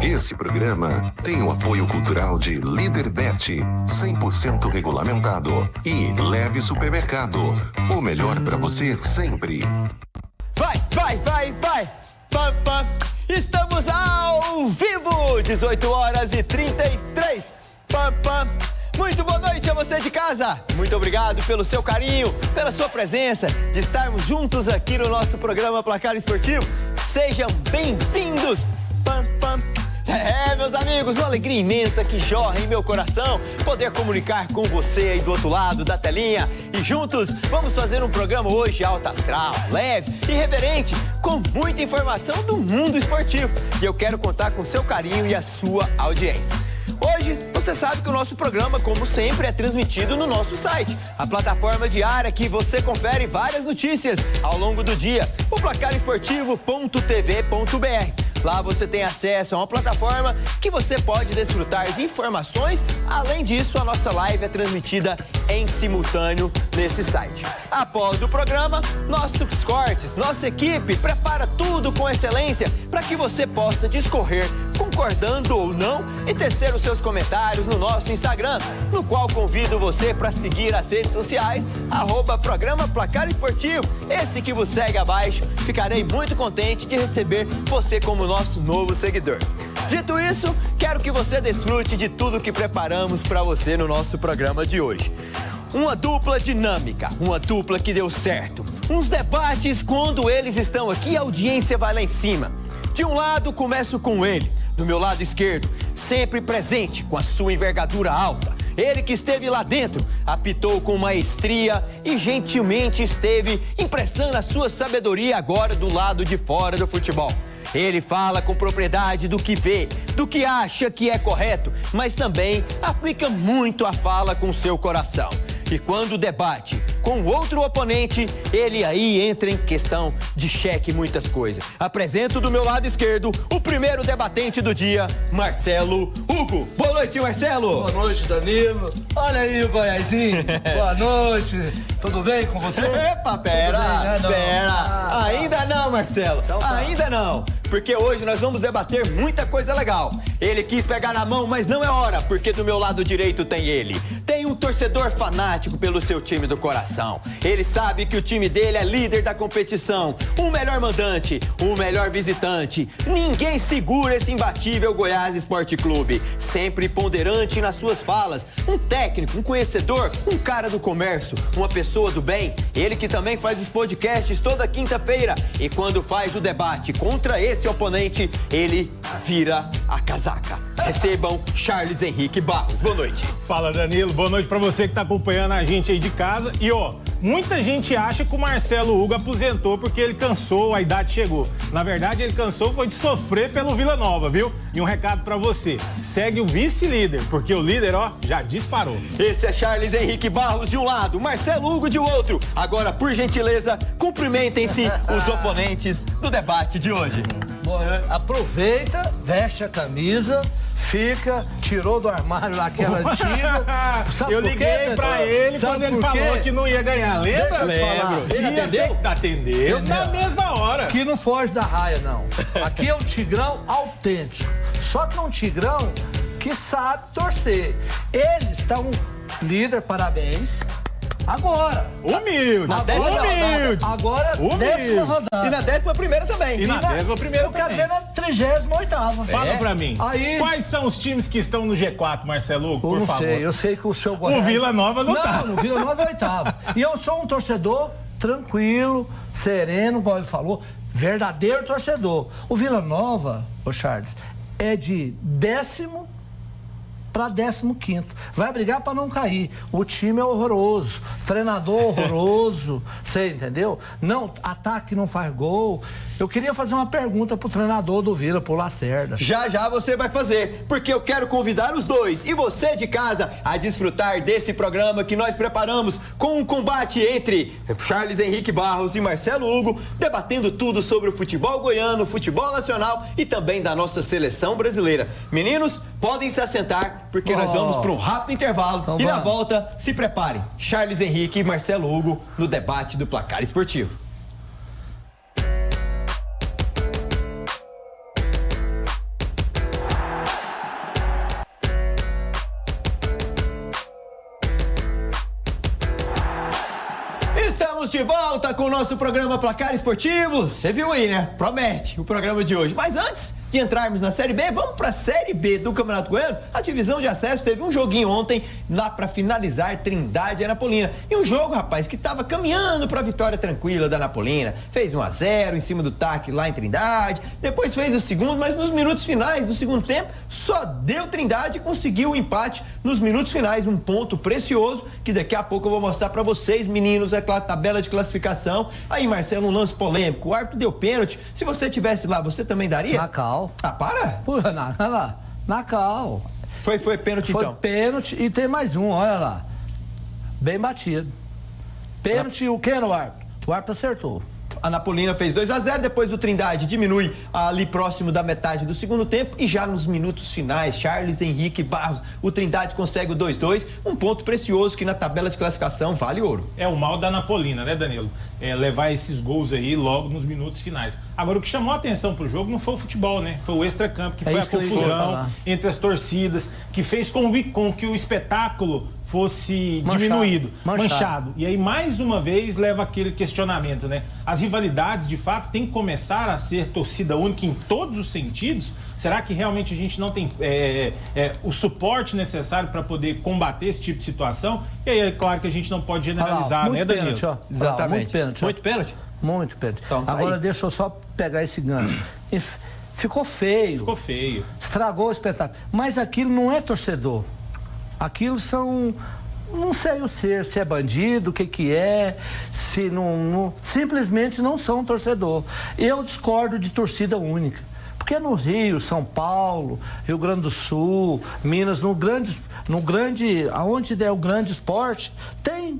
Esse programa tem o apoio cultural de Líder Bet, 100% regulamentado, e Leve Supermercado, o melhor para você sempre. Vai! Pam, pam. Estamos ao vivo, 18h33. Pam, pam. Muito boa noite a você de casa. Muito obrigado pelo seu carinho, pela sua presença, de estarmos juntos aqui no nosso programa Placar Esportivo. Sejam bem-vindos. Pam, pam. Meus amigos, uma alegria imensa que jorra em meu coração poder comunicar com você aí do outro lado da telinha. E juntos vamos fazer um programa hoje alto astral, leve, irreverente, com muita informação do mundo esportivo. E eu quero contar com seu carinho e a sua audiência. Hoje, você sabe que o nosso programa, como sempre, é transmitido no nosso site, a plataforma diária que você confere várias notícias ao longo do dia, o placaresportivo.tv.br. Lá você tem acesso a uma plataforma que você pode desfrutar de informações. Além disso, a nossa live é transmitida em simultâneo nesse site. Após o programa, nossos cortes, nossa equipe prepara tudo com excelência para que você possa discorrer, concordando ou não, e tecer os seus comentários no nosso Instagram, no qual convido você para seguir as redes sociais, @programa Placar Esportivo. Esse que vos segue abaixo. Ficarei muito contente de receber você como nosso novo seguidor. Dito isso, quero que você desfrute de tudo que preparamos para você no nosso programa de hoje. Uma dupla dinâmica, uma dupla que deu certo. Uns debates, quando eles estão aqui, a audiência vai lá em cima. De um lado, começo com ele. Do meu lado esquerdo, sempre presente, com a sua envergadura alta. Ele que esteve lá dentro, apitou com maestria e gentilmente esteve emprestando a sua sabedoria agora do lado de fora do futebol. Ele fala com propriedade do que vê, do que acha que é correto, mas também aplica muito a fala com seu coração. E quando debate com outro oponente, ele aí entra em questão de cheque muitas coisas. Apresento do meu lado esquerdo o primeiro debatente do dia, Marcelo Hugo. Boa noite, Marcelo. Boa noite, Danilo. Olha aí o Goiazinho. Boa noite. Tudo bem com você? Epa, pera. Ainda não, Marcelo. Então tá. Ainda não. Porque hoje nós vamos debater muita coisa legal. Ele quis pegar na mão, mas não é hora, porque do meu lado direito tem ele. Tem um torcedor fanático pelo seu time do coração. Ele sabe que o time dele é líder da competição, o melhor mandante, o melhor visitante. Ninguém segura esse imbatível Goiás Esporte Clube. Sempre ponderante nas suas falas. Um técnico, um conhecedor, um cara do comércio, uma pessoa do bem. Ele que também faz os podcasts toda quinta-feira. E quando faz o debate contra esse oponente, ele vira a casaca. Recebam Charles Henrique Barros. Boa noite. Fala, Danilo. Boa noite pra você que tá acompanhando a gente aí de casa. E, muita gente acha que o Marcelo Hugo aposentou porque ele cansou, a idade chegou. Na verdade, ele cansou foi de sofrer pelo Vila Nova, viu? E um recado pra você. Segue o vice-líder, porque o líder, já disparou. Esse é Charles Henrique Barros de um lado, Marcelo Hugo de outro. Agora, por gentileza, cumprimentem-se os oponentes do debate de hoje. Bom, aproveita, veste a camisa, tirou do armário lá aquela antiga. Eu liguei pra ele quando ele falou que não ia ganhar. Lembra? Lembro. Ele atendeu? Atendeu na mesma hora. Aqui não foge da raia, não. Aqui é um tigrão autêntico. Só que é um tigrão que sabe torcer. Eles estão líder, parabéns. Agora. Humilde. Na 10ª rodada. Agora, 10ª rodada. E na 11ª também. E na 11ª também. Eu quero ver na 38ª. Fala pra mim. Aí... Quais são os times que estão no G4, Marcelo Hugo, por favor? Eu sei que o seu Goiás... O Vila Nova não tá. Não, o Vila Nova é 8º. E eu sou um torcedor tranquilo, sereno, igual ele falou, verdadeiro torcedor. O Vila Nova, Charles, é de 10º para 15º. Vai brigar para não cair. O time é horroroso, treinador horroroso, você entendeu? Não, ataque não faz gol. Eu queria fazer uma pergunta pro treinador do Vila, pro Lacerda. Já você vai fazer, porque eu quero convidar os dois e você de casa a desfrutar desse programa que nós preparamos com um combate entre Charles Henrique Barros e Marcelo Hugo, debatendo tudo sobre o futebol goiano, futebol nacional e também da nossa seleção brasileira. Meninos, podem se assentar, porque nós vamos para um rápido intervalo então, e na volta, se preparem. Charles Henrique e Marcelo Hugo no debate do Placar Esportivo. de volta com o nosso programa Placar Esportivo. Você viu aí, né? Promete o programa de hoje. Mas antes de entrarmos na Série B, vamos para a Série B do Campeonato Goiano. A divisão de acesso teve um joguinho ontem lá para finalizar Trindade e Anapolina. E um jogo, rapaz, que estava caminhando para a vitória tranquila da Anapolina. Fez 1-0 em cima do TAC lá em Trindade. Depois fez o segundo, mas nos minutos finais do segundo tempo só deu Trindade e conseguiu o empate nos minutos finais. Um ponto precioso que daqui a pouco eu vou mostrar para vocês, meninos, a tabela de classificação. Aí, Marcelo, um lance polêmico. O árbitro deu pênalti. Se você tivesse lá, você também daria? Na cal. Ah, para? Pô, na cal. Foi pênalti, então? Foi pênalti e tem mais um, olha lá. Bem batido. Pênalti, o que era o árbitro? O árbitro acertou. A Anapolina fez 2-0, depois o Trindade diminui ali próximo da metade do segundo tempo e já nos minutos finais, Charles Henrique Barros, o Trindade consegue o 2-2, um ponto precioso que na tabela de classificação vale ouro. É o mal da Anapolina, né, Danilo? Levar esses gols aí logo nos minutos finais. Agora, o que chamou a atenção pro jogo não foi o futebol, né? Foi o extracampo, que foi a confusão entre as torcidas, que fez com que o espetáculo fosse diminuído, manchado. E aí, mais uma vez, leva aquele questionamento, né? As rivalidades, de fato, têm que começar a ser torcida única em todos os sentidos? Será que realmente a gente não tem o suporte necessário para poder combater esse tipo de situação? E aí, é claro que a gente não pode generalizar, né, Danilo? Pênalti, ó. Exatamente. Muito pênalti. Muito pênalti? Muito pênalti. Então, tá agora aí. Deixa eu só pegar esse gancho. Ficou feio. Ficou feio. Estragou o espetáculo. Mas aquilo não é torcedor. Aquilo são... Não sei se é bandido, o que é, se não... Simplesmente não são torcedor. Eu discordo de torcida única. Porque no Rio, São Paulo, Rio Grande do Sul, Minas, aonde der o grande esporte, tem.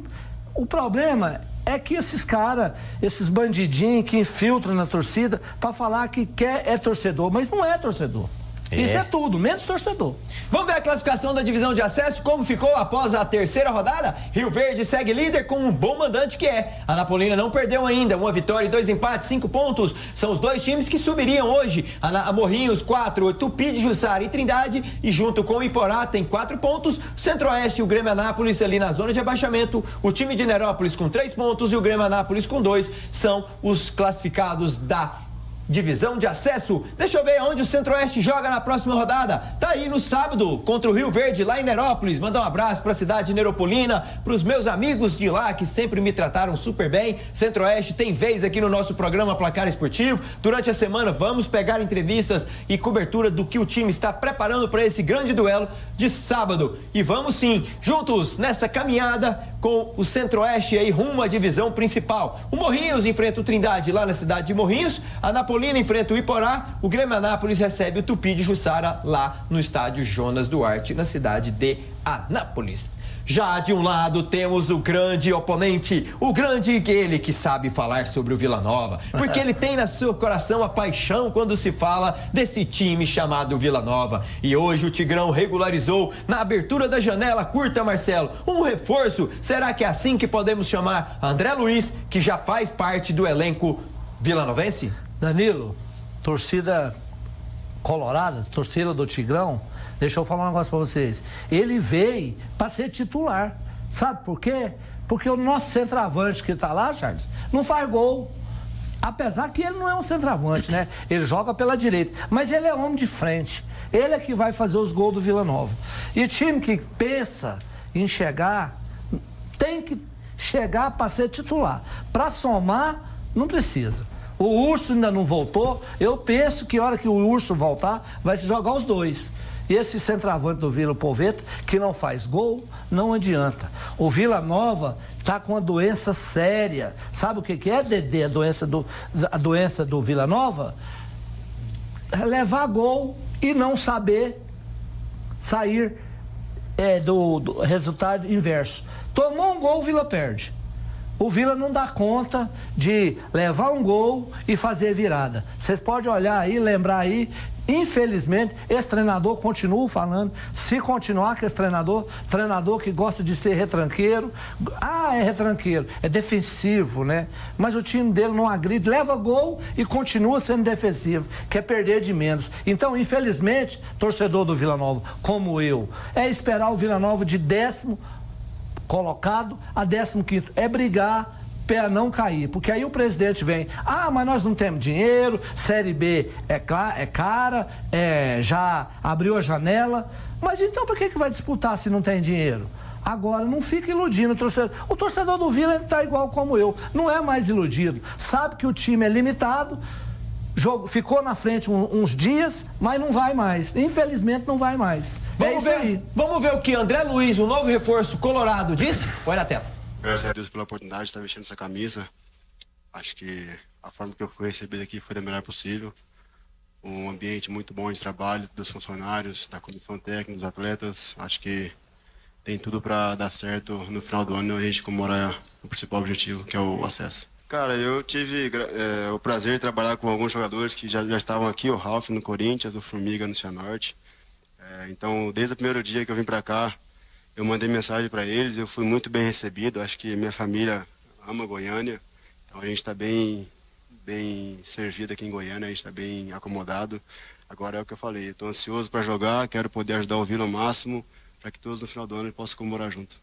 O problema é que esses caras, esses bandidinhos que infiltram na torcida para falar que é torcedor, mas não é torcedor. Isso é tudo, menos torcedor. Vamos ver a classificação da divisão de acesso, como ficou após a terceira rodada? Rio Verde segue líder com um bom mandante que é. A Anapolina não perdeu ainda, 1 vitória e 2 empates, 5 pontos. São os dois times que subiriam hoje. A Morrinhos 4, Tupi de Jussara e Trindade. E junto com o Iporá tem 4 pontos. Centro-Oeste e o Grêmio Anápolis ali na zona de abaixamento. O time de Nerópolis com 3 pontos e o Grêmio Anápolis com 2 são os classificados da divisão de acesso. Deixa eu ver onde o Centro-Oeste joga na próxima rodada. Tá aí no sábado contra o Rio Verde, lá em Nerópolis. Mandar um abraço pra cidade de Neropolina, pros meus amigos de lá que sempre me trataram super bem. Centro-Oeste tem vez aqui no nosso programa Placar Esportivo. Durante a semana vamos pegar entrevistas e cobertura do que o time está preparando para esse grande duelo de sábado. E vamos sim, juntos nessa caminhada com o Centro-Oeste aí rumo à divisão principal. O Morrinhos enfrenta o Trindade lá na cidade de Morrinhos. A Napolina enfrenta o Iporá, o Grêmio Anápolis recebe o Tupi de Jussara lá no estádio Jonas Duarte, na cidade de Anápolis. Já de um lado temos o grande oponente, o grande ele que sabe falar sobre o Vila Nova, porque ele tem no seu coração a paixão quando se fala desse time chamado Vila Nova. E hoje o Tigrão regularizou na abertura da janela curta, Marcelo, um reforço. Será que é assim que podemos chamar André Luiz, que já faz parte do elenco vilanovense? Danilo, torcida colorada, torcida do Tigrão, deixa eu falar um negócio pra vocês. Ele veio pra ser titular. Sabe por quê? Porque o nosso centroavante que tá lá, Charles, não faz gol. Apesar que ele não é um centroavante, né? Ele joga pela direita. Mas ele é homem de frente. Ele é que vai fazer os gols do Vila Nova. E o time que pensa em chegar, tem que chegar pra ser titular. Pra somar, não precisa. O Urso ainda não voltou. Eu penso que a hora que o Urso voltar, vai se jogar os dois. E esse centroavante do Vila Poveta, que não faz gol, não adianta. O Vila Nova está com uma doença séria. Sabe o que é, Dedê, a doença do Vila Nova? Levar gol e não saber sair do resultado inverso. Tomou um gol, o Vila perde. O Vila não dá conta de levar um gol e fazer virada. Vocês podem olhar aí, lembrar aí, infelizmente, esse treinador continua falando, se continuar com esse treinador que gosta de ser retranqueiro, é retranqueiro, é defensivo, né? Mas o time dele não agride, leva gol e continua sendo defensivo, quer perder de menos. Então, infelizmente, torcedor do Vila Nova, como eu, é esperar o Vila Nova de 10º colocado a 15º. É brigar espera não cair, porque aí o presidente vem, mas nós não temos dinheiro, Série B é cara, já abriu a janela, mas então por que vai disputar se não tem dinheiro? Agora, não fica iludindo o torcedor. O torcedor do Vila está igual como eu, não é mais iludido, sabe que o time é limitado, ficou na frente uns dias, mas não vai mais. Infelizmente, não vai mais. Vamos ver o que André Luiz, o novo reforço colorado, disse? Olha na tela. Graças a Deus pela oportunidade de estar vestindo essa camisa. Acho que a forma que eu fui recebido aqui foi da melhor possível. Um ambiente muito bom de trabalho dos funcionários, da comissão técnica, dos atletas. Acho que tem tudo para dar certo no final do ano e a gente comemorar o principal objetivo, que é o acesso. Cara, eu tive o prazer de trabalhar com alguns jogadores que já estavam aqui, o Ralf no Corinthians, o Formiga no Cianorte. Então, desde o primeiro dia que eu vim para cá, eu mandei mensagem para eles, eu fui muito bem recebido, acho que minha família ama Goiânia, então a gente está bem servido aqui em Goiânia, a gente está bem acomodado. Agora é o que eu falei, estou ansioso para jogar, quero poder ajudar o Vila ao máximo, para que todos no final do ano possam comemorar junto.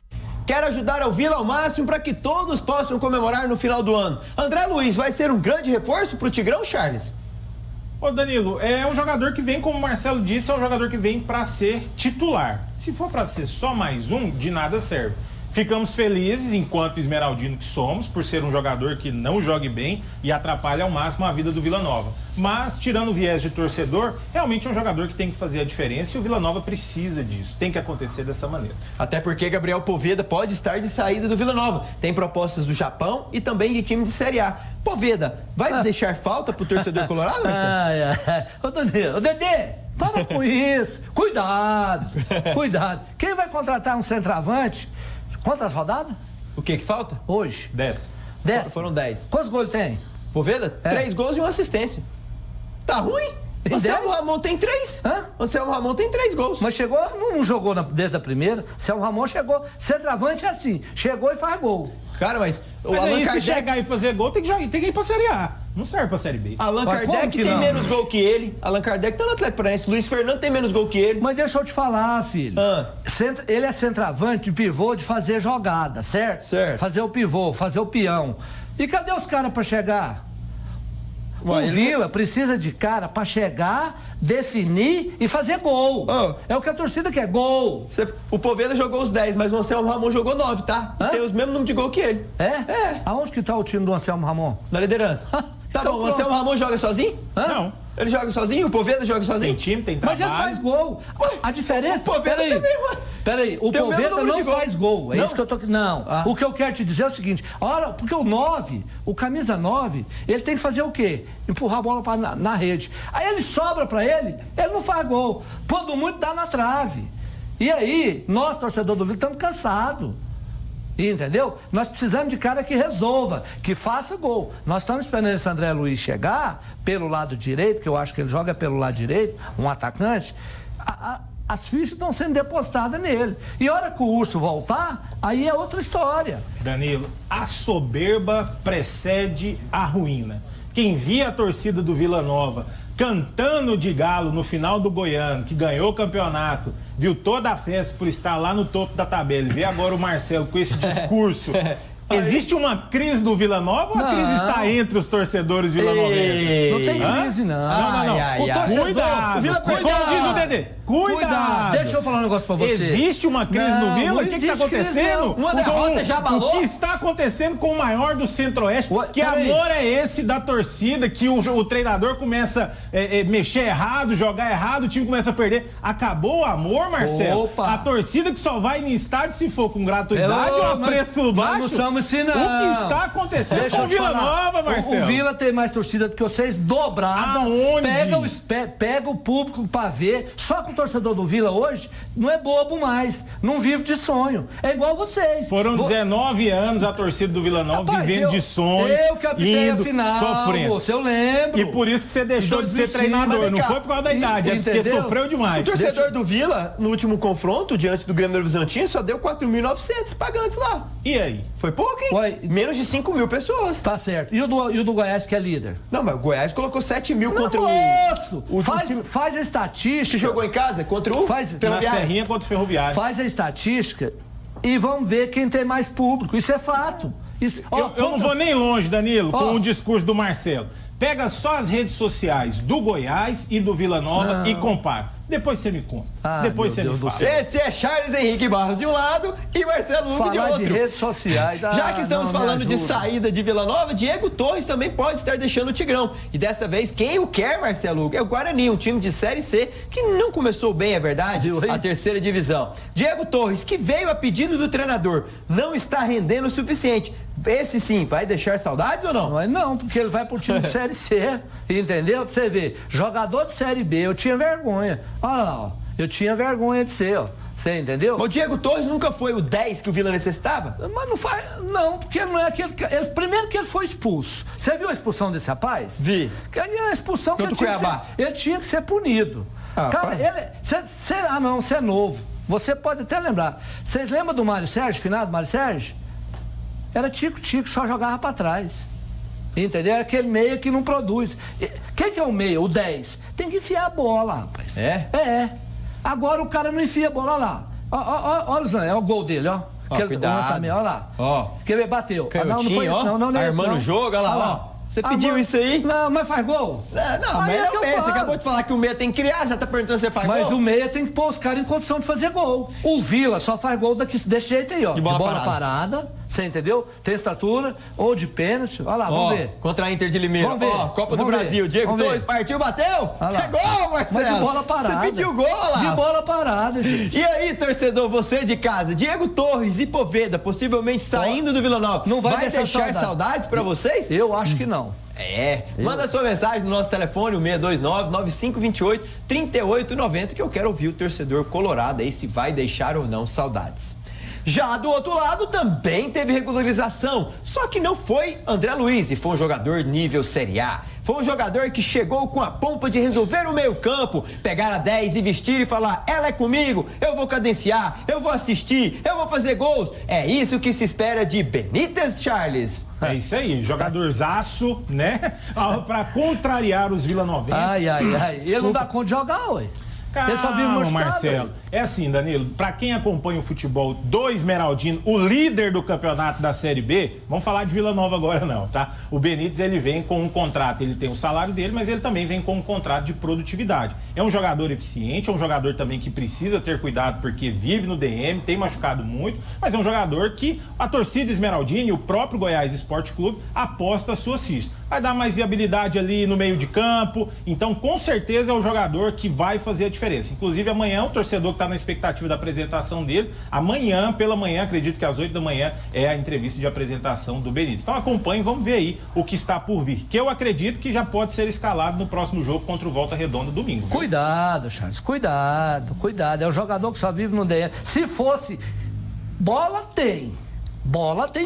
Quero ajudar o Vila ao máximo para que todos possam comemorar no final do ano. André Luiz vai ser um grande reforço para o Tigrão, Charles? Ô Danilo, é um jogador que vem, como o Marcelo disse, é um jogador que vem para ser titular. Se for para ser só mais um, de nada serve. Ficamos felizes, enquanto esmeraldino que somos, por ser um jogador que não jogue bem e atrapalha ao máximo a vida do Vila Nova. Mas, tirando o viés de torcedor, realmente é um jogador que tem que fazer a diferença e o Vila Nova precisa disso. Tem que acontecer dessa maneira. Até porque Gabriel Poveda pode estar de saída do Vila Nova. Tem propostas do Japão e também de time de Série A. Poveda, vai deixar falta pro torcedor colorado, Marcelo? Ô, Danilo, ô, Dedê, para com isso. Cuidado. Quem vai contratar um centroavante? Quantas rodadas? O que falta? Hoje. 10. Foram 10. Quantos gols ele tem? Poveda? 3 gols e uma assistência. Tá ruim? Tem Anselmo 10? Ramon tem 3. Anselmo Ramon tem 3 gols. Mas chegou, não jogou desde a primeira. Anselmo Ramon chegou, centroavante é assim, chegou e faz gol. Cara, mas o Mas Allan aí, Kardec... se chegar e fazer gol, tem que ir pra Série A. Não serve pra Série B. Allan Mas como Kardec que tem não? menos gol que ele. Allan Kardec tá no Atlético Paranaense. Luiz Fernando tem menos gol que ele. Mas deixa eu te falar, filho. Ele é centroavante de pivô de fazer jogada, certo? Certo. Fazer o pivô, fazer o peão. E cadê os caras pra chegar? Ué, O Vila precisa de cara pra chegar, definir e fazer gol. É o que a torcida quer, gol. O Poveda jogou os 10, mas o Anselmo Ramon jogou 9, tá? Tem os mesmos números de gol que ele. É? Aonde que tá o time do Anselmo Ramon? Na liderança. Tá Então bom, o pronto. Anselmo Ramon joga sozinho? Não. Ele joga sozinho? O Poveda joga sozinho? Tem time, tem Mas trabalho. ele faz gol. A diferença... o Poveda também, ué. Peraí, o Tem o mesmo Poveda número não de gol. faz gol. É Não? isso que eu tô... Não. O que eu quero te dizer é o seguinte. Porque o 9, o camisa 9, ele tem que fazer o quê? Empurrar a bola na rede. Aí ele sobra pra ele não faz gol. Quando muito dá na trave. E aí, nós, torcedor do Vila, estamos cansados. Entendeu? Nós precisamos de cara que resolva, que faça gol. Nós estamos esperando esse André Luiz chegar pelo lado direito, que eu acho que ele joga pelo lado direito, um atacante. As fichas estão sendo depositadas nele. E a hora que o Urso voltar, aí é outra história. Danilo, a soberba precede a ruína. Quem via a torcida do Vila Nova cantando de galo no final do Goiano, que ganhou o campeonato, viu toda a festa por estar lá no topo da tabela, e vê agora o Marcelo com esse discurso. Existe uma crise do Vila Nova ou a crise está entre os torcedores vilanovenses? Não tem crise, não. Não. O torcedor... Cuidado. O Vila, Como diz o Dedê, cuidado. Deixa eu falar um negócio pra você. Existe uma crise no Vila? O que está acontecendo? Uma derrota já abalou? O que está acontecendo com o maior do Centro-Oeste? Que peraí. amor é esse da torcida que o treinador começa a mexer errado, jogar errado, o time começa a perder? Acabou o amor, Marcelo? Opa. A torcida que só vai no estádio se for com gratuidade ou a preço baixo? Não somos assim, não. O que está acontecendo Deixa com eu o te Vila falar. Nova, Marcelo? O Vila tem mais torcida do que vocês, dobrada. Aonde? Pega o público pra ver. Só que o torcedor do Vila hoje não é bobo mais. Não vive de sonho. É igual vocês. Foram 19 anos a torcida do Vila Nova Rapaz, vivendo de sonho, Eu captei indo, a final, sofrendo. moço, eu lembro. E por isso que você deixou de ser 2005, treinador. mas Não vem cá. foi por causa da idade, é porque Entendeu? sofreu O demais. torcedor do Vila, no último confronto, diante do Grêmio Novo Horizontino, só deu 4.900 pagantes lá. E aí? Foi pouco, hein? Ué, Menos de 5 mil pessoas. Tá certo. E o do Goiás, que é líder? Não, mas o Goiás colocou 7 mil contra Moço, o faz a estatística. que jogou em casa contra o Faz- Na Ferroviário. Serrinha contra o Ferroviário. Faz a estatística e vamos ver quem tem mais público. Isso é fato. Isso, Eu não vou nem longe, Danilo, com o discurso do Marcelo. Pega só as redes sociais do Goiás e do Vila Nova e compara. Depois você me conta. Depois você me fala. Esse é Charles Henrique Barros de um lado e Marcelo Hugo de outro. De redes sociais. Já que estamos falando de saída de Vila Nova, Diego Torres também pode estar deixando o Tigrão. E desta vez, quem o quer, Marcelo Hugo, é o Guarani, um time de Série C que não começou bem, é verdade? A terceira divisão. Diego Torres, que veio a pedido do treinador, não está rendendo o suficiente. Esse sim, vai deixar saudades ou não? Não, porque ele vai pro time de Série C, entendeu? Pra você ver, jogador de Série B, eu tinha vergonha. Olha lá, ó, eu tinha vergonha de ser, ó. Você entendeu? O Diego Torres nunca foi o 10 que o Vila necessitava? Mas não faz. Não, porque ele não é aquele. Primeiro que ele foi expulso. Você viu a expulsão desse rapaz? Vi. A expulsão que ele tinha que ser punido. Cara, você é novo. Você pode até lembrar. Vocês lembram do Mário Sérgio, finado Mário Sérgio? Era tico-tico, só jogava pra trás. Entendeu? É aquele meia que não produz. Quem que é o meia? O 10. Tem que enfiar a bola, rapaz. É. Agora o cara não enfia a bola lá. Olha o Zé, é o gol dele, ó. Cuidado. Olha lá. Quer ver? Bateu. Não foi isso, não é armando o jogo, olha lá, ó. Você pediu isso aí? Não, mas faz gol. Não, mas é o meia. Você acabou de falar que o meia tem que criar, já tá perguntando se você faz gol. Mas o meia tem que pôr os caras em condição de fazer gol. O Vila só faz gol desse jeito aí, ó. De bola parada, você entendeu? Tem estatura, ou de pênalti. Olha lá, vamos ver. Contra a Inter de Limeira. Vamos ver. Copa do Brasil. Diego Torres partiu, bateu. É gol, Marcelo. Mas de bola parada. Você pediu gol lá. De bola parada, gente. E aí, torcedor, você de casa, Diego Torres e Poveda, possivelmente saindo do Vila Nova, não vai deixar saudades pra vocês? Eu acho que não. Manda sua mensagem no nosso telefone, o 629-9528-3890, que eu quero ouvir o torcedor colorado aí se vai deixar ou não saudades. Já do outro lado também teve regularização, só que não foi André Luiz, e foi um jogador nível Série A. Foi um jogador que chegou com a pompa de resolver o meio campo, pegar a 10 e vestir e falar, ela é comigo, eu vou cadenciar, eu vou assistir, eu vou fazer gols. É isso que se espera de Benítez, Charles. É isso aí, jogadorzaço, né? Pra contrariar os vilanovenses. Ele não dá conta de jogar, ué. Calma, Marcelo. É assim, Danilo, pra quem acompanha o futebol do Esmeraldino, o líder do campeonato da Série B, vamos falar de Vila Nova agora não, tá? O Benítez, ele vem com um contrato, ele tem o salário dele, mas ele também vem com um contrato de produtividade. É um jogador eficiente, é um jogador também que precisa ter cuidado porque vive no DM, tem machucado muito, mas é um jogador que a torcida Esmeraldina e o próprio Goiás Esporte Clube aposta as suas fichas. Vai dar mais viabilidade ali no meio de campo, então com certeza é o jogador que vai fazer a diferença. Inclusive amanhã o torcedor que está na expectativa da apresentação dele, amanhã, pela manhã, acredito que às 8 da manhã é a entrevista de apresentação do Benítez. Então acompanhe, vamos ver aí o que está por vir, que eu acredito que já pode ser escalado no próximo jogo contra o Volta Redonda domingo. Viu? Cuidado, Charles, cuidado. É um jogador que só vive no DM. Se fosse, bola tem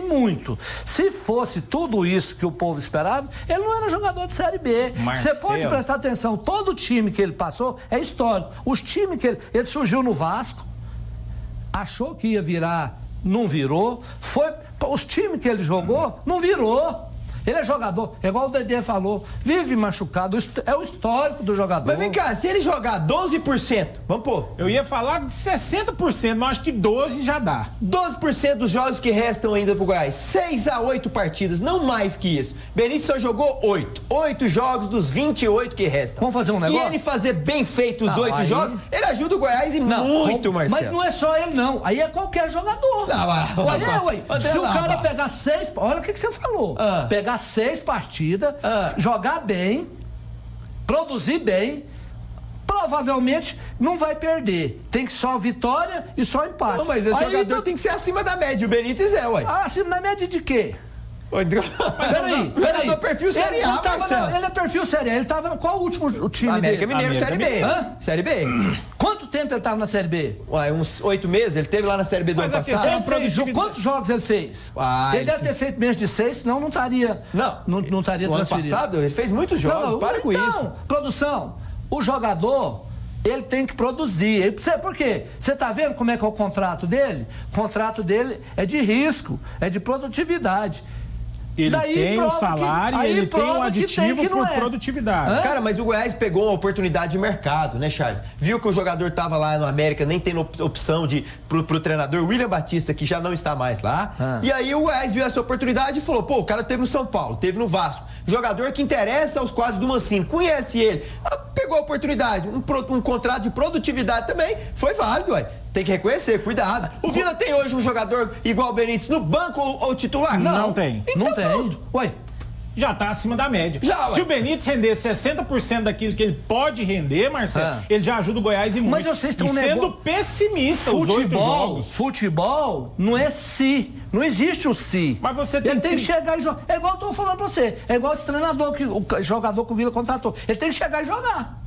muito. Se fosse tudo isso que o povo esperava, ele não era jogador de Série B. Você pode prestar atenção, todo time que ele passou é histórico. Os times que ele surgiu no Vasco, achou que ia virar, não virou. Os times que ele jogou, não virou. Ele é jogador, é igual o Dedê falou, vive machucado, é o histórico do jogador. Mas vem cá, se ele jogar 12%, vamos pôr. Eu ia falar 60%, mas acho que 12% já dá. 12% dos jogos que restam ainda pro Goiás, 6 a 8 partidas, não mais que isso. Benítez só jogou 8 jogos dos 28 que restam. Vamos fazer um negócio? E ele fazer bem feito os 8 jogos, ele ajuda o Goiás e muito, Marcelo. Mas não é só ele não, aí é qualquer jogador. Se o cara pegar 6, olha o que você falou, pegar 6 partidas, jogar bem, produzir bem, provavelmente não vai perder. Tem que só vitória e só empate. Não, mas esse jogador tem que ser acima da média. O Benítez acima da média de quê? Peraí. Jogador perfil Série A, Marcelo. Ele é perfil Série A. Ele tava no qual último time América dele? Mineiro, Série B. Série B. Quanto tempo ele tava na Série B? Uns 8 meses. Ele teve lá na Série B do ano passado. Quantos jogos ele fez? Ele deve ter feito menos de 6, senão não estaria transferido. Ano passado ele fez muitos jogos. Para com isso. Produção. O jogador, ele tem que produzir. Por quê? Você tá vendo como é que é o contrato dele? O contrato dele é de risco, é de produtividade. Ele Daí tem o prova salário, que- aí ele tem prova um que aditivo tem que não por é. produtividade. Cara, mas o Goiás pegou uma oportunidade de mercado, né, Charles? Viu que o jogador tava lá no América, nem tendo opção pro treinador William Batista, que já não está mais lá. E aí o Goiás viu essa oportunidade e falou, pô, o cara teve no São Paulo, teve no Vasco. Jogador que interessa aos quadros do Mancini, conhece ele. Pegou a oportunidade, um contrato de produtividade também, foi válido, ué. Tem que reconhecer, cuidado. O Vila tem hoje um jogador igual o Benítez no banco ou titular? Não tem. Então, Não tem. pronto. Ué, Já tá acima da média. Já, Se ué. o Benítez render 60% daquilo que ele pode render, Marcelo, ele já ajuda o Goiás e muito. Mas vocês têm e um sendo negócio- pessimista os 8 jogos. Futebol não é se. Não existe o se. Mas você tem Ele tem que que- chegar e jogar. É igual eu tô falando pra você. É igual esse treinador, o jogador que o Vila contratou. Ele tem que chegar e jogar.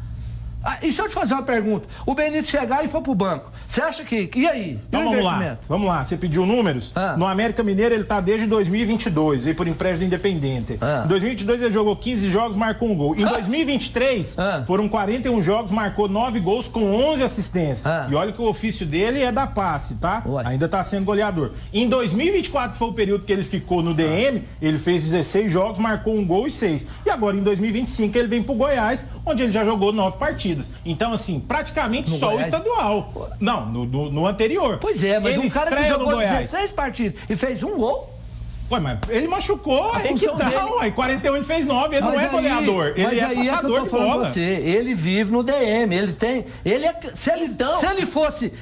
E se eu te fazer uma pergunta? O Benítez chegar e for pro banco, você acha que... E aí? E Então o vamos lá, investimento? vamos lá. Você pediu números? No América Mineiro ele tá desde 2022, veio por empréstimo do Independente. Em 2022 ele jogou 15 jogos, marcou um gol. Em 2023 foram 41 jogos, marcou 9 gols com 11 assistências. E olha que o ofício dele é da passe, tá? Ainda tá sendo goleador. Em 2024, que foi o período que ele ficou no DM, ele fez 16 jogos, marcou um gol e 6. E agora em 2025 ele vem pro Goiás, onde ele já jogou 9 partidas. Então, assim, praticamente No só Goiás? o estadual. Não, no anterior. Pois é, mas Ele um cara que estreia no jogou Goiás. 16 partidas e fez um gol... Ué, mas ele machucou, aí que função tá, dele- ué. 41 ele fez 9, ele não é goleador. Ele mas é aí é que eu passador tô de falando bola. pra você. Ele vive no DM, ele tem... Se ele fosse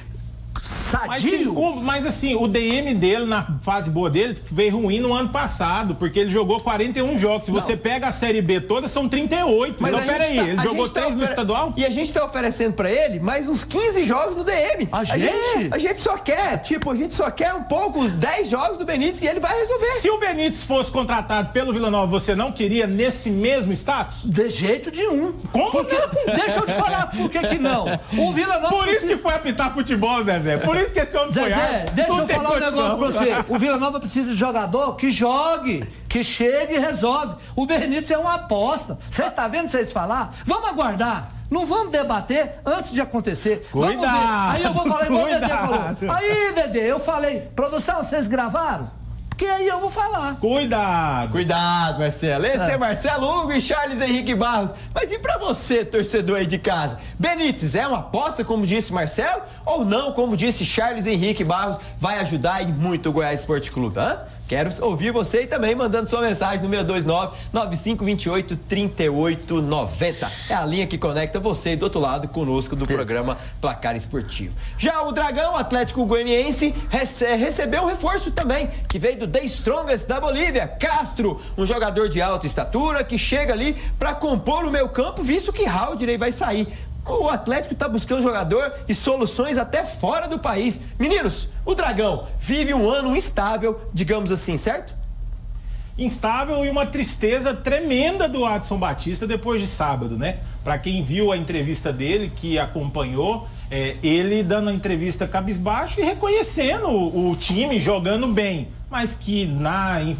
sadio... Mas assim, o DM dele, na fase boa dele, veio ruim no ano passado, porque ele jogou 41 jogos. Se você pega a Série B toda, são 38. mas Então, a gente peraí, tá- ele a jogou gente tá 3 no estadual? E a gente tá oferecendo pra ele mais uns 15 jogos no DM. A gente? A gente só quer, a gente só quer um pouco, 10 jogos do Benítez e ele vai resolver. Se o Benítez fosse contratado pelo Vila Nova, você não queria nesse mesmo status? De jeito nenhum. Como Porque, não? deixa eu te falar por que não. O Vila Nova... Por isso que foi apitar futebol, Zezé. Por isso que esse homem foi Zezé, árbitro. deixa Não eu tem falar um condição. negócio pra você. O Vila Nova precisa de jogador que jogue, que chegue e resolve. O Benítez é uma aposta. Você está vendo vocês falar? Vamos aguardar. Não vamos debater antes de acontecer. Vamos ver. Cuidado, Aí eu vou falar igual o Dedê falou. cuidado. Aí, Dedê, eu falei, produção, vocês gravaram? Porque aí eu vou falar. Cuidado. Cuidado, Marcelo. Esse é Marcelo Hugo e Charles Henrique Barros. Mas e pra você, torcedor aí de casa? Benítez é uma aposta, como disse Marcelo? Ou não, como disse Charles Henrique Barros, vai ajudar e muito o Goiás Esporte Clube, hã? Quero ouvir você e também mandando sua mensagem no 629-9528-3890. É a linha que conecta você e do outro lado conosco do programa Placar Esportivo. Já o Dragão Atlético Goianiense recebeu um reforço também, que veio do The Strongest da Bolívia, Castro, um jogador de alta estatura que chega ali para compor o meio campo, visto que Haldney vai sair. O Atlético está buscando jogador e soluções até fora do país. Meninos, o Dragão vive um ano instável, digamos assim, certo? Instável e uma tristeza tremenda do Adson Batista depois de sábado, né? Para quem viu a entrevista dele, que acompanhou, ele dando a entrevista cabisbaixo e reconhecendo o time jogando bem, mas que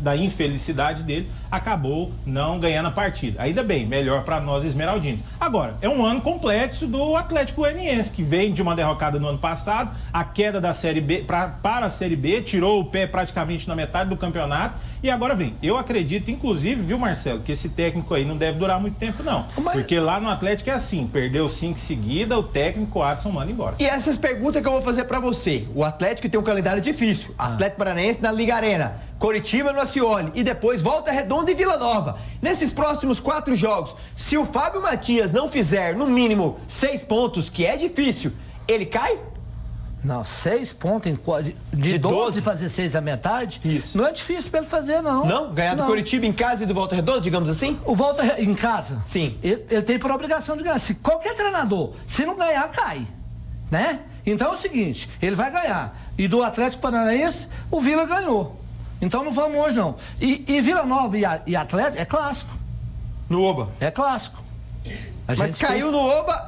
da infelicidade dele acabou não ganhando a partida. Ainda bem, melhor para nós esmeraldinos. Agora, é um ano complexo do Atlético Goianiense, que vem de uma derrocada no ano passado, a queda da Série B para a Série B, tirou o pé praticamente na metade do campeonato e agora vem. Eu acredito, inclusive, viu, Marcelo, que esse técnico aí não deve durar muito tempo, não. Porque lá no Atlético é assim, perdeu 5 seguidas, o técnico Adson manda embora. E essas perguntas que eu vou fazer pra você. O Atlético tem um calendário difícil. Atlético Paranaense na Liga Arena, Coritiba no Acioli e depois Volta Redonda e Vila Nova. Nesses próximos 4 jogos, se o Fábio Matias não fizer no mínimo 6 pontos, que é difícil, ele cai? Não, 6 pontos de 12 fazer 6 a metade? Isso. Não é difícil pra ele fazer, não. Não? Ganhar do Coritiba em casa e do Volta Redonda, digamos assim? O Volta em casa? Sim. Ele tem por obrigação de ganhar. Se qualquer treinador, se não ganhar, cai. Né? Então é o seguinte, ele vai ganhar. E do Atlético Paranaense, o Vila ganhou. Então não vamos hoje, não. E Vila Nova e Atlético é clássico. No Oba. É clássico. Mas caiu no Oba,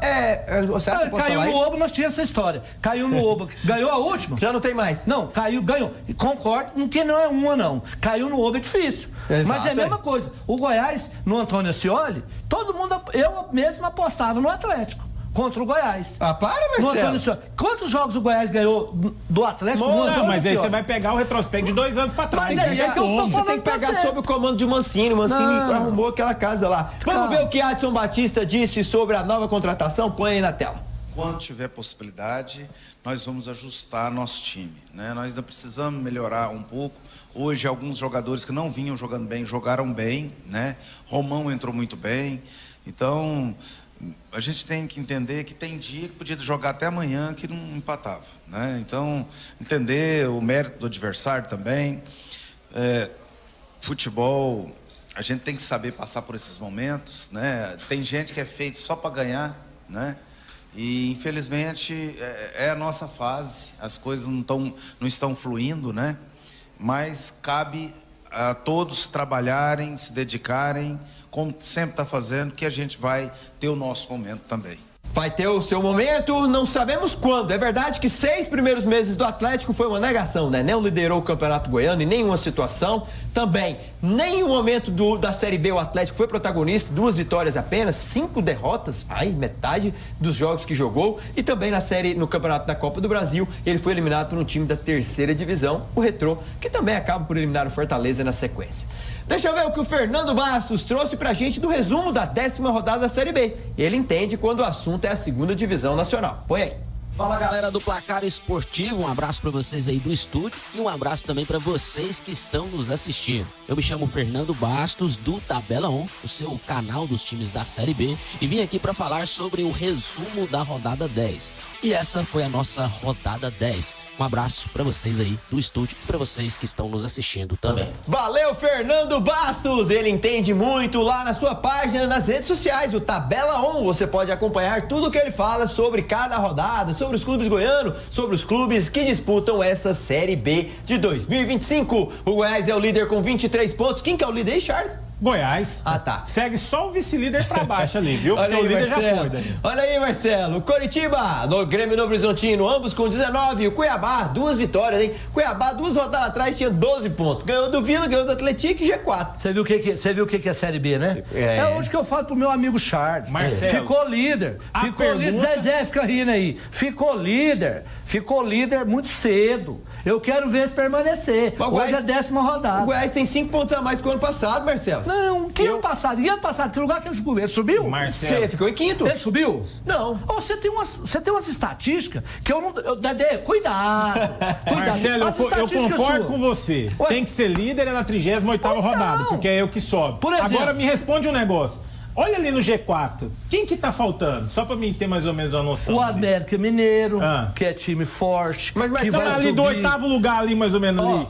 será que eu posso caiu falar no isso? Oba, nós tínhamos essa história. Caiu no Oba, ganhou a última? Já não tem mais. Não, caiu, ganhou. Concordo, que não é uma, não. Caiu no Oba é difícil. Exato, mas é a mesma coisa. O Goiás, no Antônio Ascioli, todo mundo, eu mesmo apostava no Atlético. contra o Goiás. Ah, para, No Marcelo. Antônio Senhor. Quantos jogos o Goiás ganhou do Atlético no Antônio Não, mas aí Senhor? você vai pegar o retrospecto de 2 anos pra trás. Mas aí é que eu estou Você falando tem que pra pegar você. sob o comando de Mancini. O Mancini Não. arrumou aquela casa lá. Vamos ver o que Adson Batista disse sobre a nova contratação? Põe aí na tela. Quando tiver possibilidade, nós vamos ajustar nosso time, né? Nós ainda precisamos melhorar um pouco. Hoje, alguns jogadores que não vinham jogando bem, jogaram bem, né? Romão entrou muito bem. Então, a gente tem que entender que tem dia que podia jogar até amanhã que não empatava, né? Então, entender o mérito do adversário também. Futebol, a gente tem que saber passar por esses momentos, né? Tem gente que é feito só para ganhar, né? E infelizmente é a nossa fase, as coisas não estão fluindo, né? Mas cabe a todos trabalharem, se dedicarem, como sempre está fazendo, que a gente vai ter o nosso momento também. Vai ter o seu momento, não sabemos quando. É verdade que 6 primeiros meses do Atlético foi uma negação, né? Não liderou o Campeonato Goiano em nenhuma situação. Também, nenhum momento da Série B o Atlético foi protagonista. 2 vitórias apenas, 5 derrotas. Ai, metade dos jogos que jogou. E também no Campeonato da Copa do Brasil, ele foi eliminado por um time da 3ª divisão, o Retrô, que também acaba por eliminar o Fortaleza na sequência. Deixa eu ver o que o Fernando Bastos trouxe pra gente do resumo da 10ª rodada da Série B. Ele entende quando o assunto é a 2ª divisão nacional. Põe aí. Fala, galera do Placar Esportivo, um abraço para vocês aí do estúdio e um abraço também para vocês que estão nos assistindo. Eu me chamo Fernando Bastos, do Tabela 1, o seu canal dos times da Série B, e vim aqui para falar sobre o resumo da rodada 10. E essa foi a nossa rodada 10. Um abraço para vocês aí do estúdio e para vocês que estão nos assistindo também. Valeu, Fernando Bastos! Ele entende muito lá na sua página, nas redes sociais, o Tabela 1. Você pode acompanhar tudo o que ele fala sobre cada rodada, sobre os clubes goianos, sobre os clubes que disputam essa Série B de 2025. O Goiás é o líder com 23 pontos. Quem que é o líder aí, Charles? Goiás. Ah, tá. Segue só o vice-líder pra baixo ali, viu? Olha Porque aí, o líder Marcelo. já foi, Daniel. Olha aí, Marcelo. Coritiba, no Grêmio Novo Horizontino, ambos com 19. E o Cuiabá, 2 vitórias, hein? Cuiabá, 2 rodadas atrás, tinha 12 pontos. Ganhou do Vila, ganhou do Atlético e G4. Você viu o que é Série B, né? É. É hoje que eu falo pro meu amigo Charles. Marcelo. Ficou líder. A Ficou líder. pergunta- Zezé fica rindo aí. Ficou líder muito cedo. Eu quero ver ele permanecer. Mas o Hoje é a 10ª rodada. O Goiás tem 5 pontos a mais que o ano passado, Marcelo. Não, que ano passado? E ano passado? Que lugar que ele ficou? Ele subiu? Marcelo. Você ficou em 5º. Ele subiu? Não. Ô, você tem umas estatísticas que eu não... Dedé, cuidado. Marcelo, As eu estatísticas concordo suas. com você. Ué. Tem que ser líder na 38ª rodada, porque é eu que sobe. Por exemplo- Agora me responde um negócio. Olha ali no G4, quem que tá faltando? Só pra mim ter mais ou menos uma noção. O América Mineiro, Ah. que é time forte. Mas que Então, vai ali do subir. 8º lugar ali, mais ou menos ali.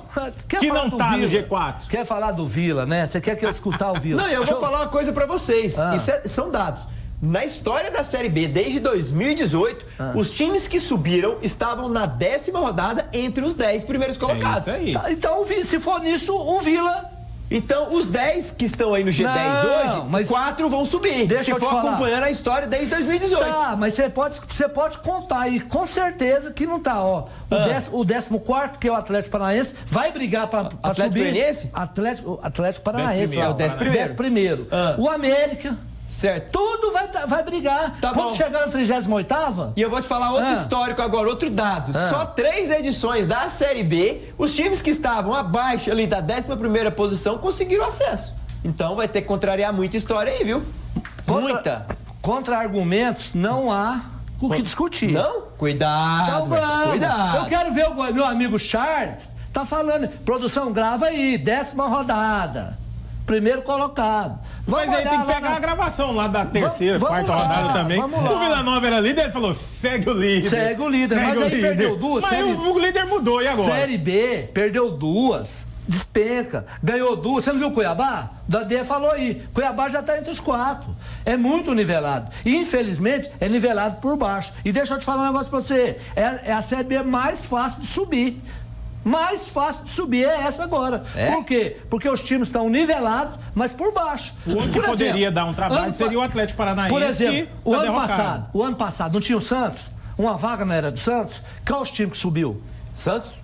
Quer Que falar não do tá no Vila? G4. Quer falar do Vila, né? Você quer que eu escutar o Vila? Não, eu vou falar uma coisa pra vocês. Ah. Isso são dados. Na história da Série B, desde 2018, os times que subiram estavam na 10ª rodada entre os 10 primeiros colocados. É isso aí. Tá, então, se for nisso, o Vila... Então, os 10 que estão aí no G10 Não, hoje, mas 4 vão subir. deixa se eu te for falar. acompanhando a história desde 2018. Tá, mas você pode contar aí, com certeza que não tá, ó. O 14º, que é o Atlético Paranaense, vai brigar pra Atlético subir. Goianiense? Atlético Paranaense. 11º. lá, É o 11º. O América, Certo. tudo vai brigar. Tá Quando bom. chegar na 38ª... E eu vou te falar outro histórico agora, outro dado. Só 3 edições da Série B, os times que estavam abaixo ali da 11ª posição conseguiram acesso. Então vai ter que contrariar muita história aí, viu? Muita. Contra argumentos, não há o que discutir. Não? Cuidado, Então Marcelo, vamos. cuidado. Eu quero ver o meu amigo Charles tá falando. Produção, grava aí, 10ª rodada. Primeiro colocado. Mas aí tem que pegar a gravação lá da 3ª, Vamos 4ª lá, rodada também. vamos lá. O Vila Nova era líder, ele falou, segue o líder. Segue o líder, mas aí perdeu 2. Mas o líder mudou, e agora? Série B, perdeu 2. Despenca. Ganhou 2. Você não viu o Cuiabá? O Dadê falou aí. Cuiabá já tá entre os 4. É muito nivelado. E, infelizmente, é nivelado por baixo. E deixa eu te falar um negócio pra você. É a Série B mais fácil de subir. Mais fácil de subir é essa agora. É? Por quê? Porque os times estão nivelados, mas por baixo. O único que poderia dar um trabalho seria o Atlético Paranaense. Por exemplo, que o tá ano derrocado. passado, não tinha o Santos? Uma vaga na era do Santos? Qual os times que subiu? Santos?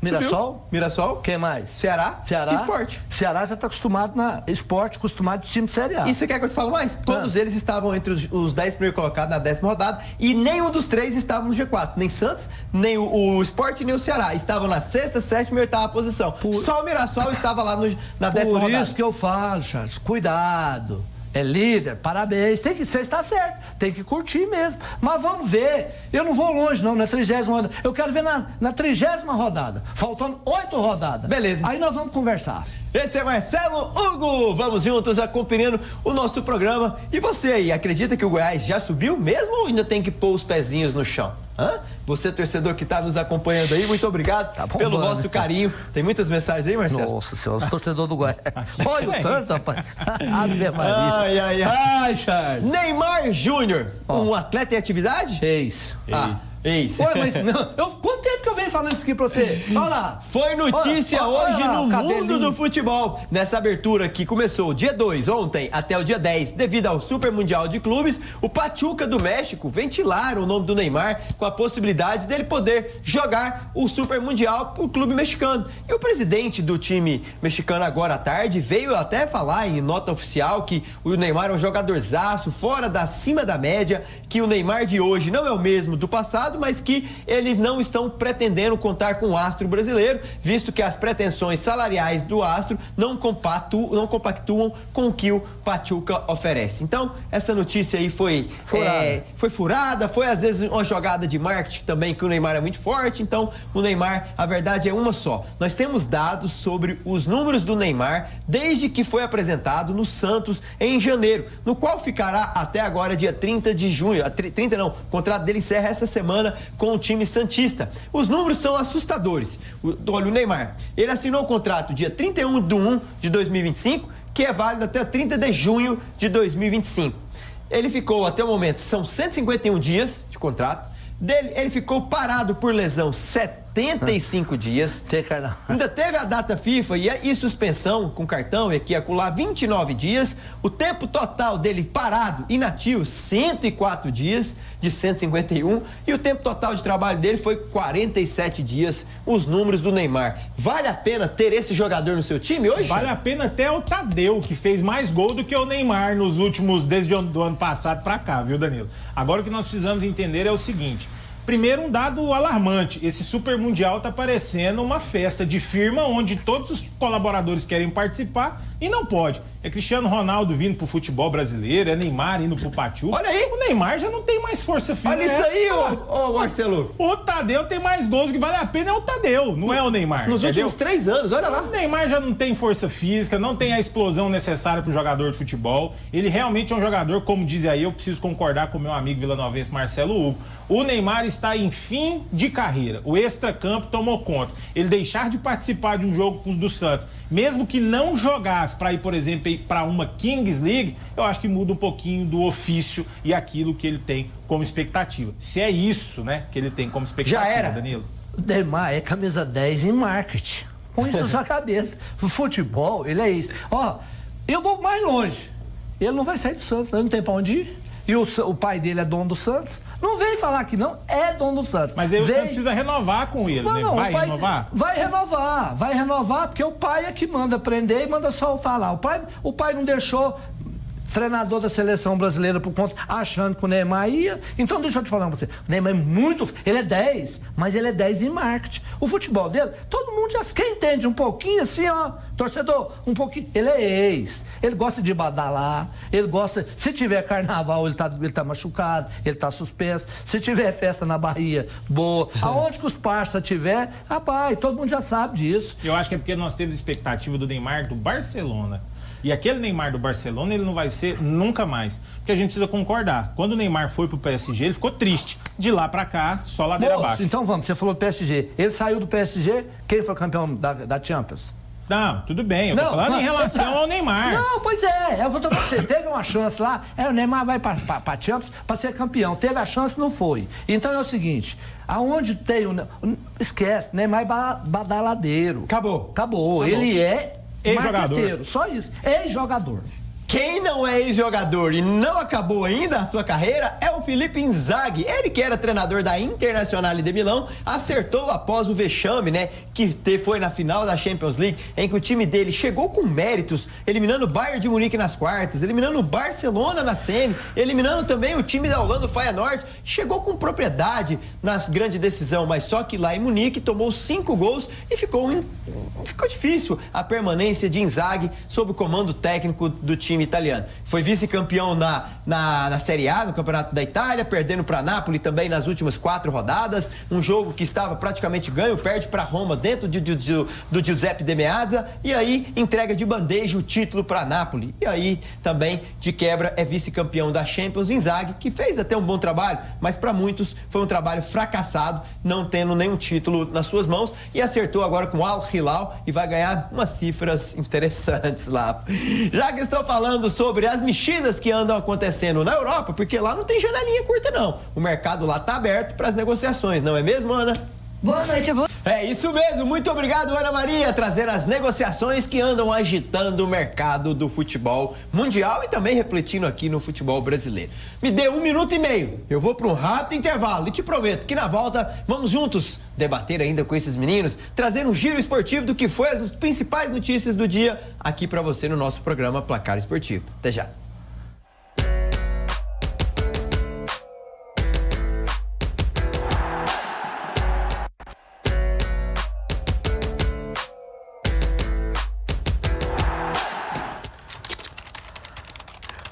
Mirassol? Mirassol. Quem mais? Ceará. Sport. Ceará já está acostumado na Sport, acostumado de time de Série A. E você quer que eu te fale mais? Todos eles estavam entre os 10 primeiros colocados na 10ª rodada e nenhum dos 3 estavam no G4. Nem Santos, nem o Sport, nem o Ceará. Estavam na 6ª, 7ª e 8ª posição. Só o Mirassol estava lá na 10ª rodada. Por isso que eu falo, Charles, cuidado. É líder, parabéns. Você está certo, tem que curtir mesmo. Mas vamos ver. Eu não vou longe, não, na 30ª rodada. Eu quero ver na 30ª rodada. Faltando 8 rodadas. Beleza. Aí nós vamos conversar. Esse é Marcelo Hugo. Vamos juntos acompanhando o nosso programa. E você aí, acredita que o Goiás já subiu mesmo ou ainda tem que pôr os pezinhos no chão? Você, torcedor que está nos acompanhando aí, muito obrigado pelo vosso carinho. Tem muitas mensagens aí, Marcelo? Nossa senhora, os torcedores do Goiás. Olha o tanto, rapaz. Ave Maria. Ai, Charles. Neymar Júnior, um atleta em atividade? Ex. Ex. Ué, mas quanto tempo que eu venho falando isso aqui pra você? Olha lá. Foi notícia hoje no mundo do futebol. Nessa abertura que começou dia 2, ontem, até o dia 10, devido ao Super Mundial de Clubes, o Pachuca do México ventilaram o nome do Neymar com a possibilidade dele poder jogar o Super Mundial pro clube mexicano. E o presidente do time mexicano agora à tarde veio até falar em nota oficial que o Neymar é um jogadorzaço, fora da cima da média, que o Neymar de hoje não é o mesmo do passado, mas que eles não estão pretendendo contar com o astro brasileiro, visto que as pretensões salariais do astro não compactuam com o que o Pachuca oferece. Então, essa notícia aí foi furada, foi às vezes uma jogada de marketing também, que o Neymar é muito forte. Então, o Neymar, a verdade é uma só. Nós temos dados sobre os números do Neymar desde que foi apresentado no Santos em janeiro, no qual ficará até agora dia 30 de junho. 30 não, o contrato dele encerra essa semana com o time santista. Os números são assustadores. Olha, o Neymar, ele assinou o contrato dia 31/1 de 2025, que é válido até 30 de junho de 2025. Ele ficou, até o momento, são 151 dias de contrato. Ele ficou parado por lesão 75 dias. Ainda teve a data FIFA e suspensão com cartão e aqui e acolá 29 dias. O tempo total dele parado, inativo, 104 dias de 151. E o tempo total de trabalho dele foi 47 dias. Os números do Neymar. Vale a pena ter esse jogador no seu time hoje? Vale a pena até o Tadeu, que fez mais gol do que o Neymar nos últimos, desde o ano passado pra cá, viu, Danilo? Agora o que nós precisamos entender é o seguinte. Primeiro, um dado alarmante. Esse Super Mundial tá parecendo uma festa de firma onde todos os colaboradores querem participar e não pode. É Cristiano Ronaldo vindo pro futebol brasileiro, é Neymar indo pro Pachuca. Olha aí! O Neymar já não tem mais força física. Olha isso aí, ô Marcelo. O Tadeu tem mais gols, o que vale a pena é o Tadeu, não é o Neymar. Nos últimos 3 anos, olha lá. O Neymar já não tem força física, não tem a explosão necessária pro jogador de futebol. Ele realmente é um jogador, como diz aí, eu preciso concordar com o meu amigo vilanovense Marcelo Hugo. O Neymar está em fim de carreira. O extracampo tomou conta. Ele deixar de participar de um jogo do Santos, mesmo que não jogasse para ir, por exemplo, para uma Kings League, eu acho que muda um pouquinho do ofício e aquilo que ele tem como expectativa. Se é isso, né, que ele tem como expectativa, já era. Danilo. O Neymar é camisa 10 em marketing. Com isso na sua cabeça. O futebol, ele é isso. Ó, eu vou mais longe. Ele não vai sair do Santos, não tem pra onde ir. E o pai dele é dono do Santos. Não vem falar que não, é dono do Santos. Mas aí o Santos precisa renovar com ele, né? Vai renovar? Vai renovar, porque o pai é que manda prender e manda soltar lá. O pai não deixou treinador da seleção brasileira por conta, achando que o Neymar ia. Então deixa eu te falar pra você, o Neymar é muito, ele é 10, mas ele é 10 em marketing. O futebol dele, todo mundo já, quem entende um pouquinho assim, ó, torcedor, um pouquinho, ele é ex, ele gosta de badalar, ele gosta, se tiver carnaval, ele tá machucado, ele tá suspenso, se tiver festa na Bahia, boa, aonde que os parça tiver, rapaz, todo mundo já sabe disso. Eu acho que é porque nós temos expectativa do Neymar do Barcelona. E aquele Neymar do Barcelona, ele não vai ser nunca mais. Porque a gente precisa concordar. Quando o Neymar foi pro PSG, ele ficou triste. De lá pra cá, só ladeira abaixo. Então vamos, você falou do PSG. Ele saiu do PSG, quem foi campeão da Champions? Não, tudo bem. Eu tô falando em relação ao Neymar. Não, pois é o que eu tô falando. Você teve uma chance lá, o Neymar vai pra Champions pra ser campeão. Teve a chance, não foi. Então é o seguinte, aonde tem esquece, Neymar é badaladeiro. Acabou. Ele é ex-jogador. Só isso. Ex-jogador. Quem não é ex-jogador e não acabou ainda a sua carreira é o Filippo Inzaghi. Ele que era treinador da Internazionale de Milão, acertou após o vexame, né, que foi na final da Champions League, em que o time dele chegou com méritos, eliminando o Bayern de Munique nas quartas, eliminando o Barcelona na semi, eliminando também o time da Holanda, o Feyenoord. Chegou com propriedade na grande decisão, mas só que lá em Munique tomou 5 gols e ficou difícil a permanência de Inzaghi sob o comando técnico do time italiano. Foi vice-campeão na Série A, no Campeonato da Itália, perdendo para Napoli também nas últimas 4 rodadas. Um jogo que estava praticamente ganho, perde para Roma dentro do Giuseppe De Meazza e aí entrega de bandeja o título para Napoli. E aí também, de quebra, é vice-campeão da Champions. Inzaghi, que fez até um bom trabalho, mas para muitos foi um trabalho fracassado, não tendo nenhum título nas suas mãos, e acertou agora com o Al Hilal e vai ganhar umas cifras interessantes lá. Já que estou falando sobre as mexidas que andam acontecendo na Europa, porque lá não tem janelinha curta não. O mercado lá tá aberto para as negociações, não é mesmo, Ana? Boa noite, eu vou... É isso mesmo, muito obrigado, Ana Maria, trazer as negociações que andam agitando o mercado do futebol mundial e também refletindo aqui no futebol brasileiro. Me dê 1 minuto e meio, eu vou para um rápido intervalo e te prometo que na volta vamos juntos debater ainda com esses meninos, trazer um giro esportivo do que foi as principais notícias do dia aqui para você no nosso programa Placar Esportivo. Até já.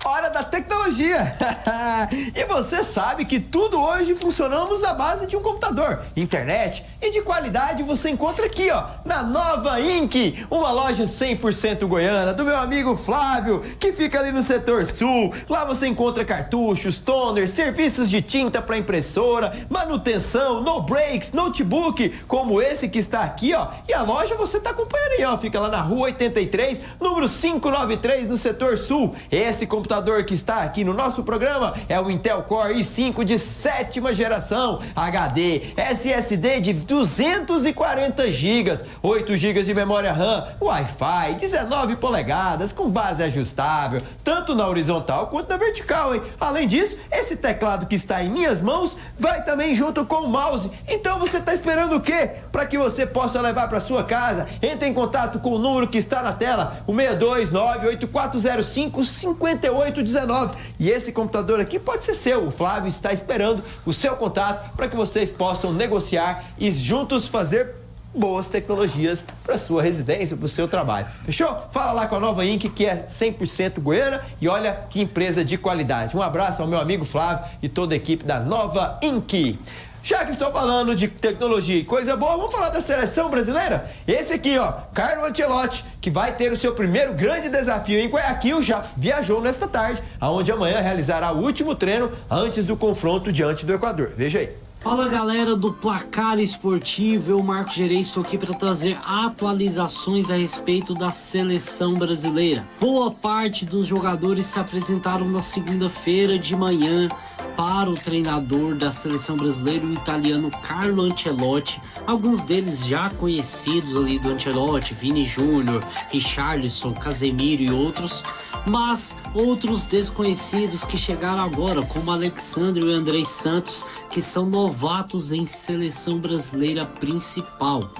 Hora da tecnologia! E você sabe que tudo hoje funcionamos na base de um computador, internet e de qualidade você encontra aqui, ó, na Nova Ink, uma loja 100% goiana do meu amigo Flávio, que fica ali no setor sul. Lá você encontra cartuchos, toners, serviços de tinta para impressora, manutenção, no breaks, notebook, como esse que está aqui, ó. E a loja você tá acompanhando aí, ó, fica lá na Rua 83, número 593, no setor sul. Esse computador que está aqui no nosso programa é o Intel Core i5 de 7ª geração, HD, SSD de 240 GB, 8 GB de memória RAM, Wi-Fi, 19 polegadas, com base ajustável, tanto na horizontal quanto na vertical, hein? Além disso, esse teclado que está em minhas mãos vai também junto com o mouse. Então você está esperando o quê? Para que você possa levar para sua casa, entre em contato com o número que está na tela, o 62984055819. E esse computador aqui pode ser seu. O Flávio está esperando o seu contato para que vocês possam negociar e juntos fazer boas tecnologias para sua residência, para o seu trabalho. Fechou? Fala lá com a Nova Ink, que é 100% goiana, e olha que empresa de qualidade. Um abraço ao meu amigo Flávio e toda a equipe da Nova Ink. Já que estou falando de tecnologia e coisa boa, vamos falar da seleção brasileira? Esse aqui, ó, Carlo Ancelotti, que vai ter o seu primeiro grande desafio em Guayaquil, já viajou nesta tarde, aonde amanhã realizará o último treino antes do confronto diante do Equador. Veja aí. Fala galera do Placar Esportivo, eu Marcos Gerês estou aqui para trazer atualizações a respeito da seleção brasileira. Boa parte dos jogadores se apresentaram na segunda-feira de manhã para o treinador da seleção brasileira, o italiano Carlo Ancelotti. Alguns deles já conhecidos ali do Ancelotti, Vini Júnior, Richarlison, Casemiro e outros, mas outros desconhecidos que chegaram agora, como Alexandre e Andrei Santos, que são novatos em seleção brasileira principal.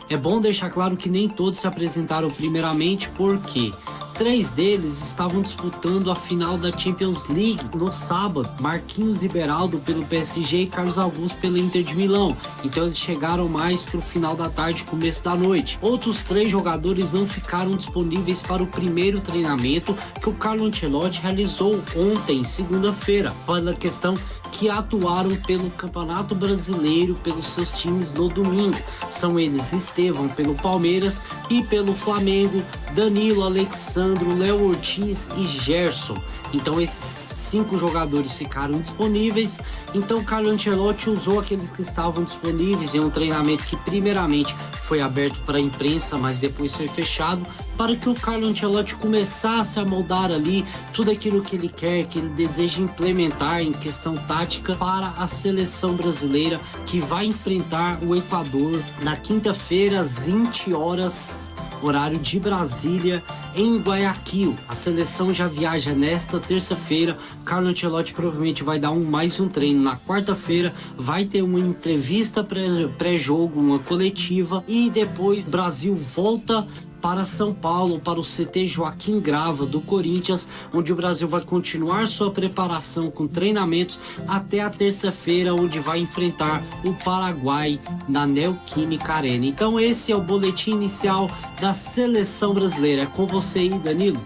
É bom deixar claro que nem todos se apresentaram primeiramente, porque 3 deles estavam disputando a final da Champions League no sábado. Marquinhos e Beraldo pelo PSG e Carlos Augusto pelo Inter de Milão. Então eles chegaram mais pro final da tarde, começo da noite. Outros 3 jogadores não ficaram disponíveis para o primeiro treinamento que o Carlo Ancelotti realizou ontem, segunda-feira, pela questão que atuaram pelo Campeonato Brasileiro pelos seus times no domingo. São eles Estevão pelo Palmeiras e pelo Flamengo, Danilo, Alexandro, Léo Ortiz e Gerson. Então esses 5 jogadores ficaram disponíveis. Então Carlo Ancelotti usou aqueles que estavam disponíveis em um treinamento que primeiramente foi aberto para a imprensa, mas depois foi fechado, para que o Carlo Ancelotti começasse a moldar ali tudo aquilo que ele quer, que ele deseja implementar em questão tática para a seleção brasileira, que vai enfrentar o Equador na quinta-feira às 20 horas horário de Brasília, em Guayaquil. A seleção já viaja nesta terça-feira. Carlo Ancelotti provavelmente vai dar mais um treino. Na quarta-feira vai ter uma entrevista pré-jogo, uma coletiva, e depois o Brasil volta para São Paulo, para o CT Joaquim Grava do Corinthians, onde o Brasil vai continuar sua preparação com treinamentos até a terça-feira, onde vai enfrentar o Paraguai na Neoquímica Arena. Então esse é o boletim inicial da seleção brasileira. É com você aí, Danilo.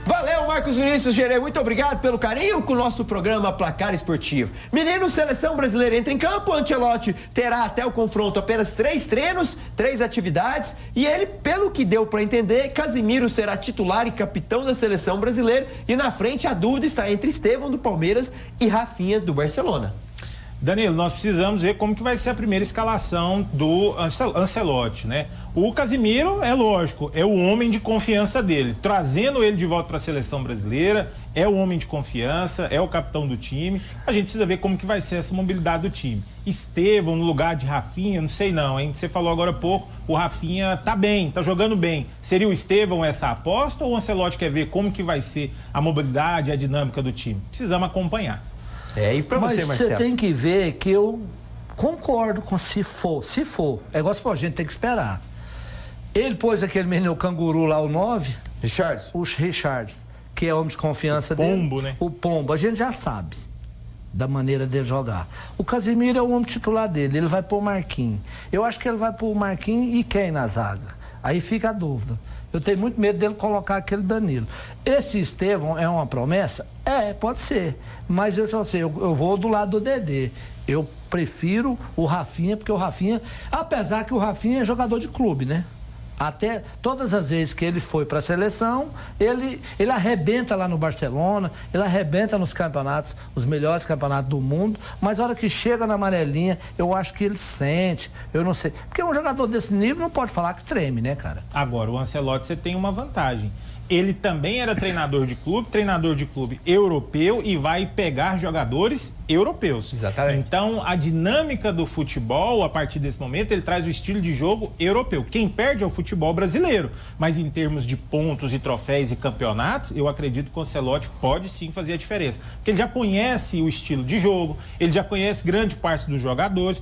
Valeu, Marcos Vinícius Gerê, muito obrigado pelo carinho com o nosso programa Placar Esportivo. Meninos, seleção brasileira entra em campo, Ancelotti terá até o confronto apenas 3 treinos, 3 atividades, e ele, pelo que deu para entender, Casimiro será titular e capitão da seleção brasileira, e na frente a dúvida está entre Estevão do Palmeiras e Rafinha do Barcelona. Danilo, nós precisamos ver como que vai ser a primeira escalação do Ancelotti, né? O Casimiro, é lógico, é o homem de confiança dele. Trazendo ele de volta para a seleção brasileira, é o homem de confiança, é o capitão do time. A gente precisa ver como que vai ser essa mobilidade do time. Estevão no lugar de Rafinha, não sei não, hein? Você falou agora há pouco, o Rafinha tá bem, tá jogando bem. Seria o Estevão essa aposta ou o Ancelotti quer ver como que vai ser a mobilidade, a dinâmica do time? Precisamos acompanhar. E pra você, Marcelo? Você tem que ver que eu concordo com se for. É igual se for, a gente tem que esperar. Ele pôs aquele menino canguru lá, o 9. Richards. O Richards, que é homem de confiança dele. Pombo, né? O Pombo, a gente já sabe da maneira dele jogar. O Casimiro é o homem titular dele, ele vai pôr o Marquinhos. Eu acho que ele vai pôr o Marquinhos e quem na zaga? Aí fica a dúvida. Eu tenho muito medo dele colocar aquele Danilo. Esse Estevão é uma promessa? Pode ser. Mas eu vou do lado do Dedê. Eu prefiro o Rafinha, porque o Rafinha, apesar que o Rafinha é jogador de clube, né? Até todas as vezes que ele foi para a seleção, ele arrebenta lá no Barcelona, ele arrebenta nos campeonatos, os melhores campeonatos do mundo, mas a hora que chega na amarelinha, eu acho que ele sente, eu não sei. Porque um jogador desse nível não pode falar que treme, né, cara? Agora, o Ancelotti, você tem uma vantagem. Ele também era treinador de clube europeu e vai pegar jogadores europeus. Exatamente. Então, a dinâmica do futebol, a partir desse momento, ele traz o estilo de jogo europeu. Quem perde é o futebol brasileiro. Mas em termos de pontos e troféus e campeonatos, eu acredito que o Ancelotti pode sim fazer a diferença. Porque ele já conhece o estilo de jogo, ele já conhece grande parte dos jogadores.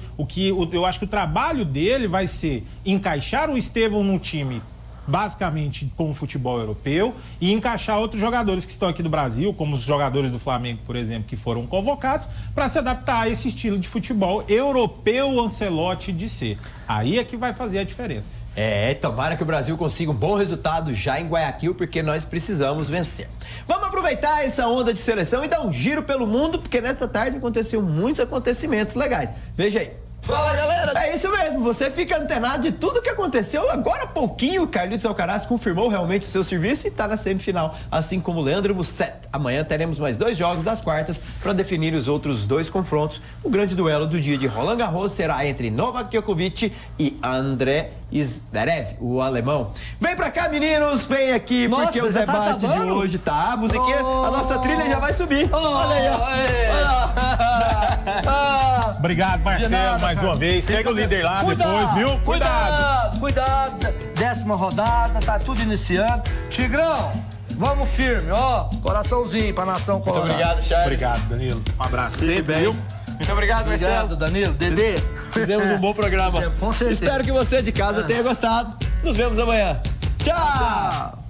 Eu acho que o trabalho dele vai ser encaixar o Estevão num time basicamente com o futebol europeu e encaixar outros jogadores que estão aqui do Brasil, como os jogadores do Flamengo, por exemplo, que foram convocados, para se adaptar a esse estilo de futebol europeu Ancelotti de ser. Aí é que vai fazer a diferença. Tomara que o Brasil consiga um bom resultado já em Guayaquil, porque nós precisamos vencer. Vamos aproveitar essa onda de seleção e dar um giro pelo mundo, porque nesta tarde aconteceu muitos acontecimentos legais. Veja aí. Fala, galera! É isso mesmo, você fica antenado de tudo que aconteceu. Agora há pouquinho, o Carlitos Alcaraz confirmou realmente o seu serviço e está na semifinal, assim como o Leandro Mussette. Amanhã teremos mais 2 jogos das quartas para definir os outros 2 confrontos. O grande duelo do dia de Roland Garros será entre Novak Djokovic e André Zverev, o alemão. Vem pra cá, meninos, vem aqui, nossa, porque o debate de hoje tá. A musiquinha, a nossa trilha já vai subir. Olha aí, ó. Obrigado, Marcelo, mais uma vez. Segue o líder lá depois, viu? Cuidado! 10ª rodada, tá tudo iniciando. Tigrão, vamos firme, ó. Coraçãozinho pra nação colorada. Muito obrigado, Charles. Obrigado, Danilo. Um abraço. Sempre, viu? Muito obrigado, Marcelo. Obrigado, Danilo. Dedê. Fizemos um bom programa. Com certeza. Espero que você de casa tenha gostado. Nos vemos amanhã. Tchau!